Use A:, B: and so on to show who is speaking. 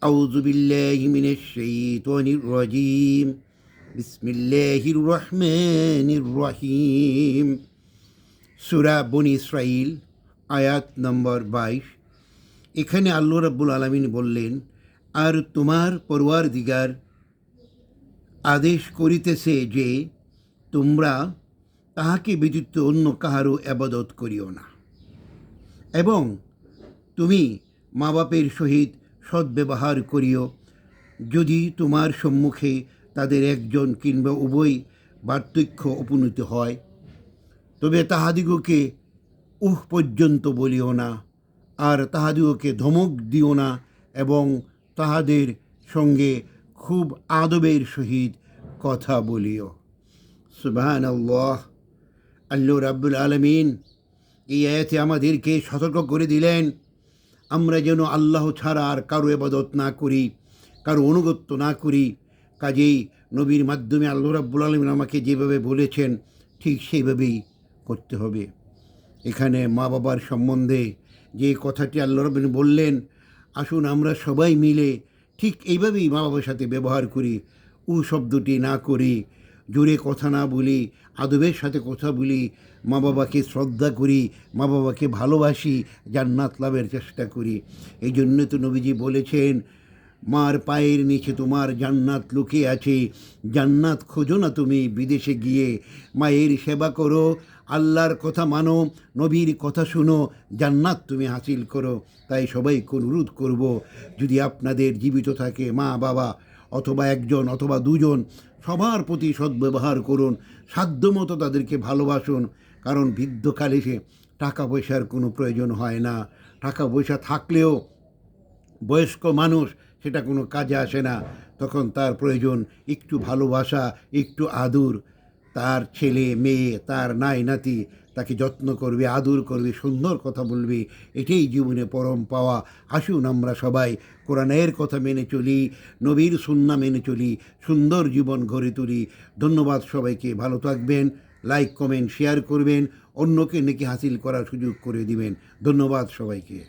A: আউযু বিল্লাহি মিনাশ শাইতানির রাজীম। বিসমিল্লাহির রহমানির রহিম। সূরা বনী ইসরাঈল আয়াত নম্বর 22। এখানে আল্লাহ রাব্বুল আলামিন বললেন, আর তোমার পরওয়ারদিগার আদেশ করিতেছে যে তোমরা তাহাকে ব্যতীত অন্য কাহারও ইবাদত করিও না, এবং তুমি মা বাপের সহিত সদ্ব্যবহার করিও। যদি তোমার সম্মুখে তাদের একজন কিংবা উভয় বার্ধক্য উপনীত হয়, তবে তাহাদিগকে উহ পর্যন্ত বলিও না, আর তাহাদিগকে ধমক দিও না, এবং তাহাদের সঙ্গে খুব আদবের সহিত কথা বলিও। সুবহানাল্লাহ। আল্লাহ রাব্বুল আলামিন এই আয়াতে আমাদেরকে সতর্ক করে দিলেন, আমরা যেন আল্লাহ ছাড়া আর কারো ইবাদত না করি, কারো অনুগত্য না করি। কাজেই নবীর মাধ্যমে আল্লাহ রাব্বুল আলামিন আমাকে যেভাবে বলেছেন ঠিক সেইভাবেই করতে হবে। এখানে মা বাবার সম্বন্ধে যে কথাটি আল্লাহ রাব্বুল বললেন, আসুন আমরা সবাই মিলে ঠিক এইভাবেই মা বাবার সাথে ব্যবহার করি। শব্দটি না করি, জোরে কথা না বলি, আদবের সাথে কথা বলি, মা বাবাকে শ্রদ্ধা করি, মা বাবাকে ভালোবাসি, জান্নাত লাভের চেষ্টা করি। এই জন্য তো নবীজি বলেছেন, মার পায়ের নিচে তোমার জান্নাত লুকিয়ে আছে। জান্নাত খোঁজো না তুমি বিদেশে গিয়ে, মায়ের সেবা করো, আল্লাহর কথা মানো, নবীর কথা শুনো, জান্নাত তুমি হাসিল করো। তাই সবাইকে অনুরোধ করব, যদি আপনাদের জীবিত থাকে মা বাবা অথবা একজন অথবা দুজন, সবার প্রতি সদ্ব্যবহার করুন, সাধ্যমতো তাদেরকে ভালোবাসুন। কারণ বৃদ্ধকালে সে টাকা পয়সার কোনো প্রয়োজন হয় না। টাকা পয়সা থাকলেও বয়স্ক মানুষ সেটা কোনো কাজে আসে না। তখন তার প্রয়োজন একটু ভালোবাসা, একটু আদর। তার ছেলে মেয়ে, তার নাই নাতি তাকে যত্ন করবে, আদর করবে, সুন্দর কথা বলবে। এটাই জীবনে পরম পাওয়া। আসুন আমরা সবাই কোরআনের কথা মেনে চলি, নবীর সুন্নাহ মেনে চলি, সুন্দর জীবন গড়ে তুলি। ধন্যবাদ সবাইকে। ভালো থাকবেন। লাইক কমেন্ট শেয়ার করবেন, অন্যকে নেকি হাসিল করার সুযোগ করে দিবেন। ধন্যবাদ সবাইকে।